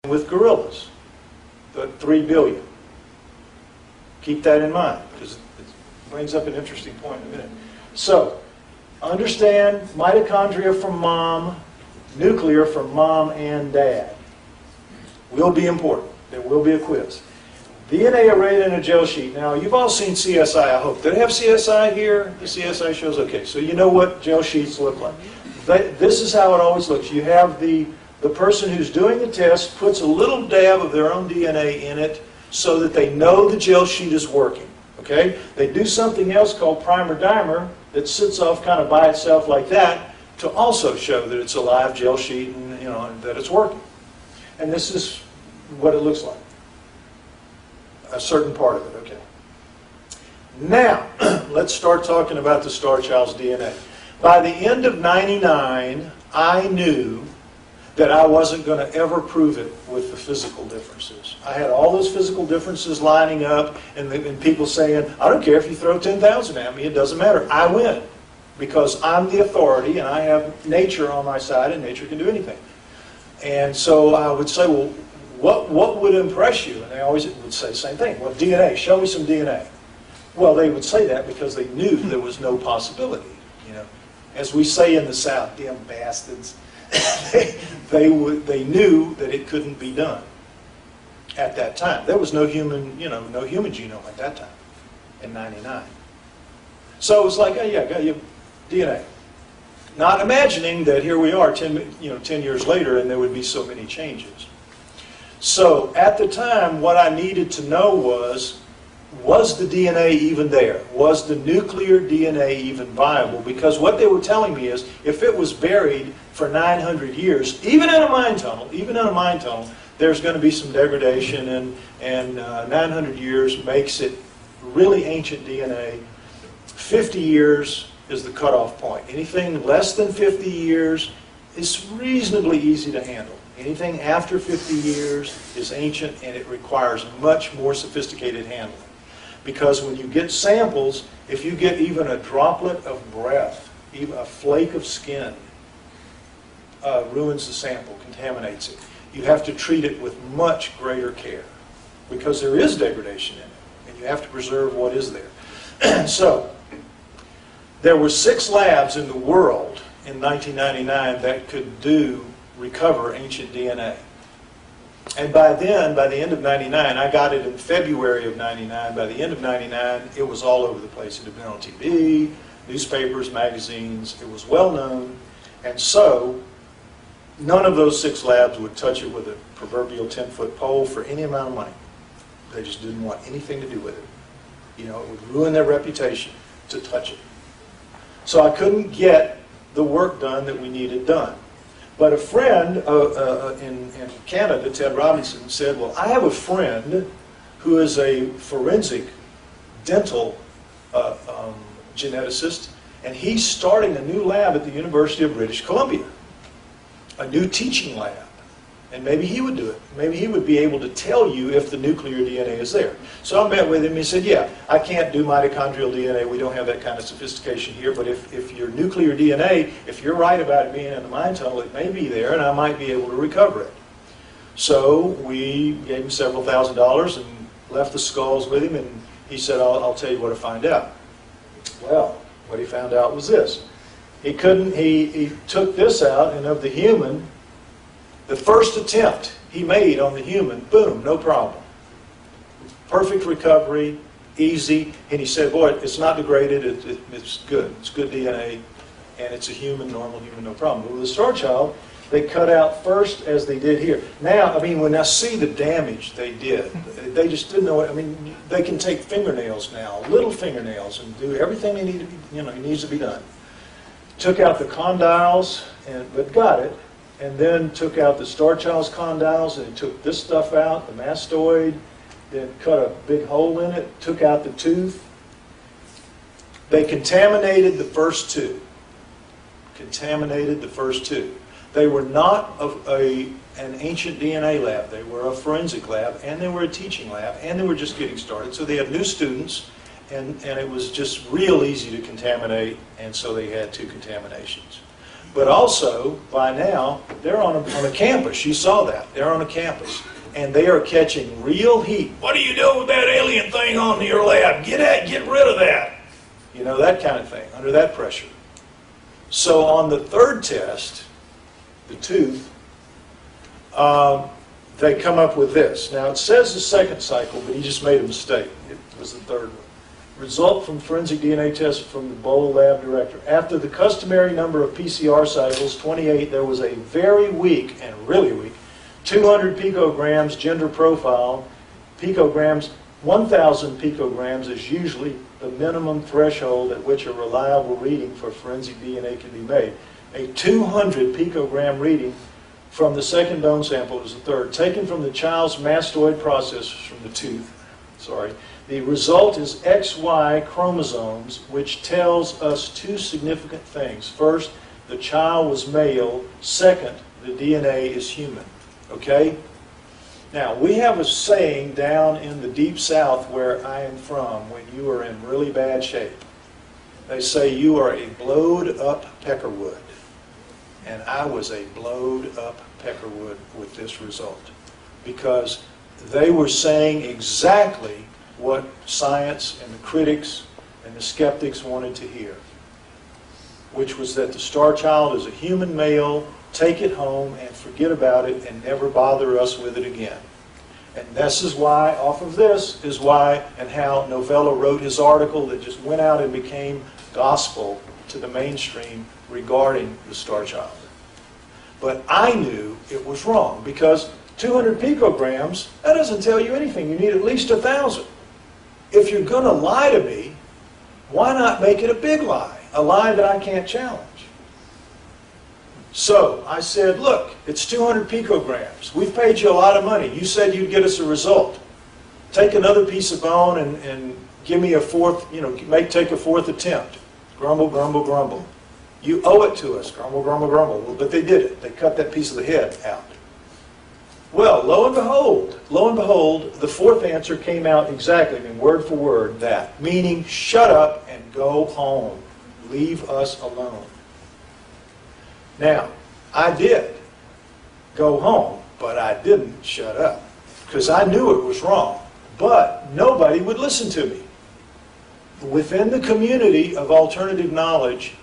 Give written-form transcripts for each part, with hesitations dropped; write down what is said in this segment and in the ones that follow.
with gorillas, the 3 billion. Keep that in mind, because it brings up an interesting point in a minute. So, understand mitochondria from mom, nuclear from mom and dad. Will be important. There will be a quiz. DNA arrayed in a gel sheet. Now, you've all seen CSI, I hope. Do they have CSI here? The CSI shows? Okay, so you know what gel sheets look like. This is how it always looks. You have the person who's doing the test puts a little dab of their own DNA in it so that they know the gel sheet is working. Okay? They do something else called primer-dimer that sits off kind of by itself like that to also show that it's a live gel sheet and, you know, that it's working. And this is what it looks like. A certain part of it, okay. Now, let's start talking about the star child's DNA. By the end of '99, I knew that I wasn't going to ever prove it with the physical differences. I had all those physical differences lining up, and people saying, I don't care if you throw 10,000 at me, it doesn't matter. I win, because I'm the authority, and I have nature on my side, and nature can do anything. And so I would say, well, what would impress you? And they always would say the same thing. Well, DNA, show me some DNA. Well, they would say that because they knew there was no possibility. You know, as we say in the South, damn bastards. they knew that it couldn't be done at that time. There was no human, you know, no human genome at that time in '99. So it was like, oh yeah, got your DNA. Not imagining that here we are 10 years later and there would be so many changes. So at the time, what I needed to know was the DNA even there? Was the nuclear DNA even viable? Because what they were telling me is, if it was buried for 900 years, even in a mine tunnel, there's going to be some degradation, and 900 years makes it really ancient DNA. 50 years is the cutoff point. Anything less than 50 years is reasonably easy to handle. Anything after 50 years is ancient, and it requires much more sophisticated handling. Because when you get samples, if you get even a droplet of breath, even a flake of skin, ruins the sample, contaminates it. You have to treat it with much greater care, because there is degradation in it, and you have to preserve what is there. So, there were 6 labs in the world in 1999 that could recover ancient DNA. And by then, by the end of '99, I got it in February of '99. By the end of '99, it was all over the place. It had been on TV, newspapers, magazines. It was well known. And so, none of those 6 labs would touch it with a proverbial 10-foot pole for any amount of money. They just didn't want anything to do with it. You know, it would ruin their reputation to touch it. So I couldn't get the work done that we needed done. But a friend in Canada, Ted Robinson, said, well, I have a friend who is a forensic dental geneticist, and he's starting a new lab at the University of British Columbia, a new teaching lab. And maybe he would do it. Maybe he would be able to tell you if the nuclear DNA is there. So I met with him and he said, yeah, I can't do mitochondrial DNA. We don't have that kind of sophistication here. But if your nuclear DNA, if you're right about it being in the mine tunnel, it may be there and I might be able to recover it. So we gave him several $1,000s and left the skulls with him, and he said, I'll tell you what to find out. Well, what he found out was this. He took this out, and of the human, the first attempt he made on the human, boom, no problem. Perfect recovery, easy. And he said, boy, it's not degraded, it's good. It's good DNA, and it's a human, normal human, no problem. But with the star child, they cut out first as they did here. Now, I mean, when I see the damage they did, they just didn't know what, I mean, they can take fingernails now, little fingernails, and do everything they need to be, needs to be done. Took out the condyles, but got it. And then took out the star child's condyles, and took this stuff out, the mastoid, then cut a big hole in it, took out the tooth. They contaminated the first 2. Contaminated the first 2. They were not an ancient DNA lab. They were a forensic lab, and they were a teaching lab, and they were just getting started. So they had new students, and it was just real easy to contaminate, and so they had 2 contaminations. But also, by now, they're on a campus. You saw that. They're on a campus. And they are catching real heat. What are you doing with that alien thing on your lab? Get rid of that. You know, that kind of thing, under that pressure. So on the third test, the tooth, they come up with this. Now, it says the second cycle, but he just made a mistake. It was the third one. Result from forensic DNA test from the Bowl lab director. After the customary number of PCR cycles, 28, there was a very weak and really weak 200 picograms gender profile. Picograms, 1,000 picograms is usually the minimum threshold at which a reliable reading for forensic DNA can be made. A 200 picogram reading from the second bone sample is the third, taken from the child's mastoid process from the tooth. The result is XY chromosomes, which tells us two significant things. First, the child was male. Second, the DNA is human. Okay? Now, we have a saying down in the deep south where I am from, when you are in really bad shape. They say you are a blowed up peckerwood. And I was a blowed up peckerwood with this result. Because they were saying exactly what science and the critics and the skeptics wanted to hear, which was that the star child is a human male, take it home and forget about it and never bother us with it again. And this is why, off of this, is why and how Novella wrote his article that just went out and became gospel to the mainstream regarding the star child. But I knew it was wrong because 200 picograms, that doesn't tell you anything. You need at least 1,000. If you're going to lie to me, why not make it a big lie? A lie that I can't challenge. So I said, look, it's 200 picograms. We've paid you a lot of money. You said you'd get us a result. Take another piece of bone and give me a fourth, take a fourth attempt. Grumble, grumble, grumble. You owe it to us. Grumble, grumble, grumble. Well, but they did it. They cut that piece of the head out. Well, lo and behold, the fourth answer came out exactly, word for word, that. Meaning, shut up and go home. Leave us alone. Now, I did go home, but I didn't shut up. Because I knew it was wrong. But nobody would listen to me. Within the community of alternative knowledge,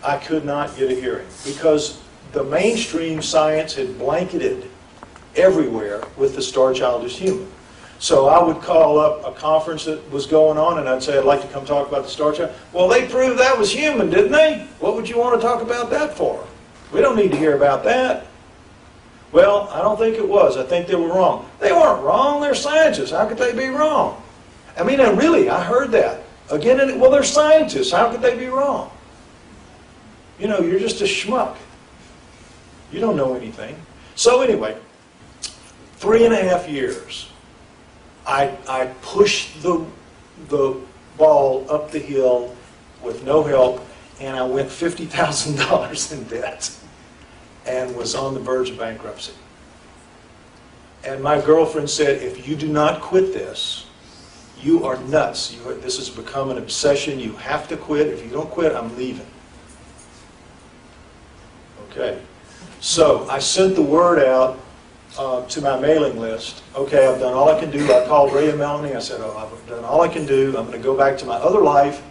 I could not get a hearing. Because the mainstream science had blanketed everywhere with the star child is human. So I would call up a conference that was going on and I'd say, I'd like to come talk about the star child. Well, they proved that was human, didn't they? What would you want to talk about that for? We don't need to hear about that. Well, I don't think it was. I think they were wrong. They weren't wrong. They're scientists. How could they be wrong? I mean, really, I heard that. Again, well, they're scientists. How could they be wrong? You're just a schmuck. You don't know anything. So anyway, 3.5 years, I pushed the ball up the hill with no help, and I went $50,000 in debt and was on the verge of bankruptcy. And my girlfriend said, if you do not quit this, you are nuts. This has become an obsession. You have to quit. If you don't quit, I'm leaving. Okay. So I sent the word out to my mailing list. Okay, I've done all I can do. I called Ray and Melanie. I said, I've done all I can do. I'm going to go back to my other life,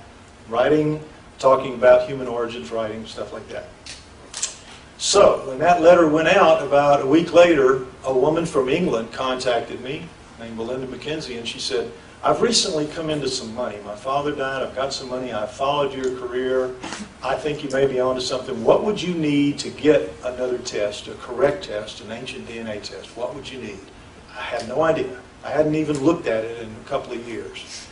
writing, talking about human origins, writing, stuff like that. So when that letter went out, about a week later, a woman from England contacted me, named Melinda McKenzie, and she said, I've recently come into some money. My father died. I've got some money. I've followed your career. I think you may be onto something. What would you need to get another test, a correct test, an ancient DNA test? What would you need? I had no idea. I hadn't even looked at it in a couple of years.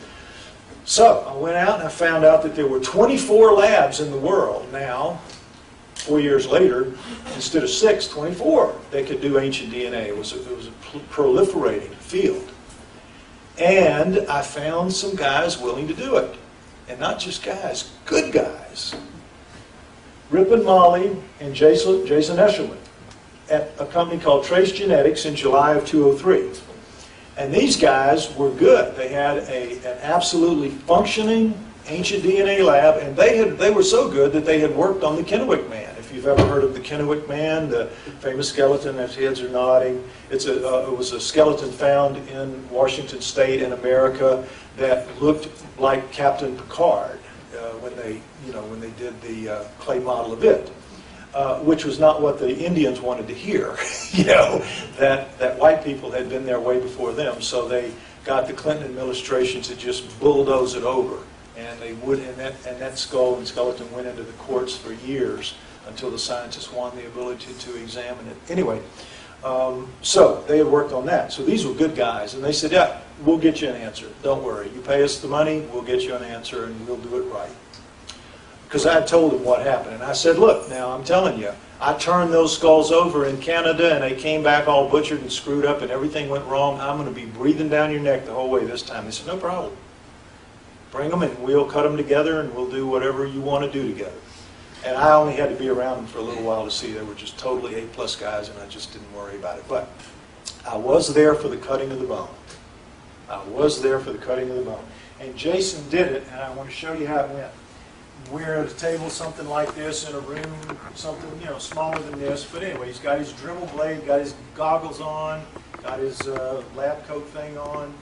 So I went out and I found out that there were 24 labs in the world now, 4 years later, instead of 6, 24, they could do ancient DNA. It was a proliferating field. And I found some guys willing to do it. And not just guys, good guys. Rip and Molly and Jason Eshelman at a company called Trace Genetics in July of 2003. And these guys were good. They had an absolutely functioning ancient DNA lab, and they were so good that they had worked on the Kennewick man. If you've ever heard of the Kennewick Man, the famous skeleton, as heads are nodding, it was a skeleton found in Washington State in America that looked like Captain Picard when they did the clay model of it. Which was not what the Indians wanted to hear, that white people had been there way before them, so they got the Clinton administration to just bulldoze it over, and that skull and skeleton went into the courts for years until the scientists won the ability to examine it. Anyway, so they had worked on that. So these were good guys, and they said, yeah, we'll get you an answer. Don't worry. You pay us the money, we'll get you an answer, and we'll do it right. Because I told them what happened, and I said, look, now I'm telling you, I turned those skulls over in Canada, and they came back all butchered and screwed up, and everything went wrong. I'm going to be breathing down your neck the whole way this time. They said, no problem. Bring them, and we'll cut them together, and we'll do whatever you want to do together. And I only had to be around them for a little while to see they were just totally A-plus guys, and I just didn't worry about it. But I was there for the cutting of the bone. I was there for the cutting of the bone. And Jason did it, and I want to show you how it went. We're at a table, something like this, in a room, something, smaller than this. But anyway, he's got his Dremel blade, got his goggles on, got his lab coat thing on,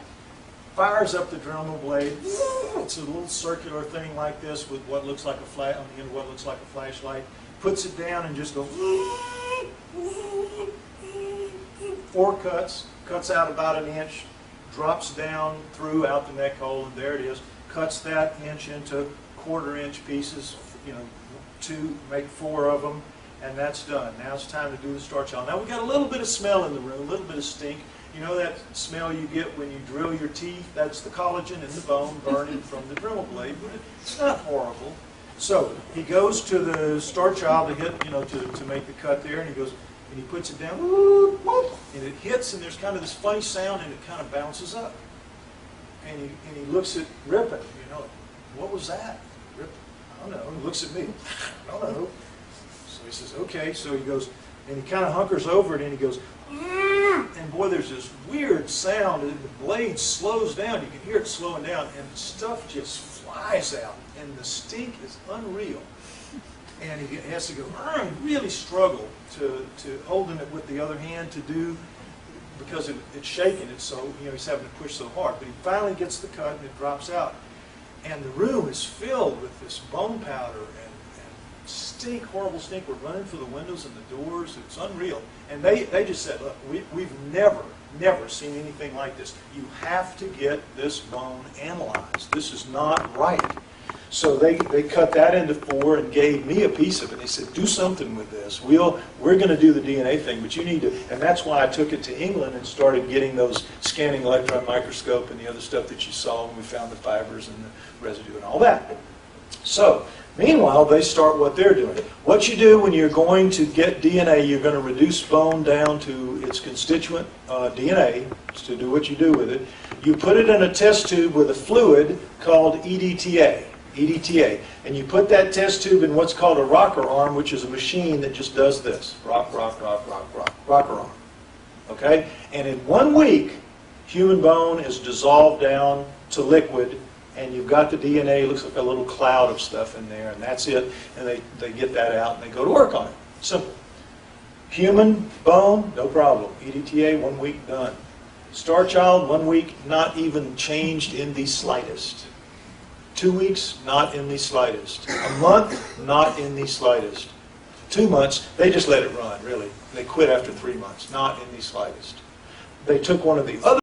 fires up the Dremel blade. It's a little circular thing like this with what looks like a flash, on the end of what looks like a flashlight. Puts it down and just goes, 4 cuts, cuts out about an inch, drops down through out the neck hole, and there it is. Cuts that inch into 1/4-inch pieces, 2, make 4 of them, and that's done. Now it's time to do the star child. Now we got a little bit of smell in the room, a little bit of stink. You know that smell you get when you drill your teeth? That's the collagen in the bone burning from the Dremel blade, but it's not horrible. So he goes to the star child to hit, to make the cut there, and he goes, and he puts it down, and it hits, and there's kind of this funny sound, and it kind of bounces up. And he looks at Rippon, what was that? I don't know. He looks at me. I don't know. So he says, okay. So he goes, and he kind of hunkers over it, and he goes, and boy, there's this weird sound, and the blade slows down. You can hear it slowing down, and the stuff just flies out, and the stink is unreal. And he has to go, he really struggle to holding it with the other hand to do, because it's shaking it, so he's having to push so hard. But he finally gets the cut, and it drops out. And the room is filled with this bone powder and stink, horrible stink. We're running for the windows and the doors. It's unreal. And they just said, look, we've never seen anything like this. You have to get this bone analyzed. This is not right. So they cut that into 4 and gave me a piece of it. They said, do something with this. We're going to do the DNA thing, but you need to, and that's why I took it to England and started getting those scanning electron microscope and the other stuff that you saw when we found the fibers and the residue and all that. So, meanwhile, they start what they're doing. What you do when you're going to get DNA, you're going to reduce bone down to its constituent DNA, to do what you do with it. You put it in a test tube with a fluid called EDTA. And you put that test tube in what's called a rocker arm, which is a machine that just does this. Rock, rock, rock, rock, rock. Rocker arm. Okay? And in 1 week, human bone is dissolved down to liquid, and you've got the DNA. It looks like a little cloud of stuff in there, and that's it. And they get that out, and they go to work on it. Simple. Human bone, no problem. EDTA, 1 week, done. Star child, 1 week, not even changed in the slightest. 2 weeks, not in the slightest. A month, not in the slightest. 2 months, they just let it run, really. They quit after 3 months, not in the slightest. They took one of the other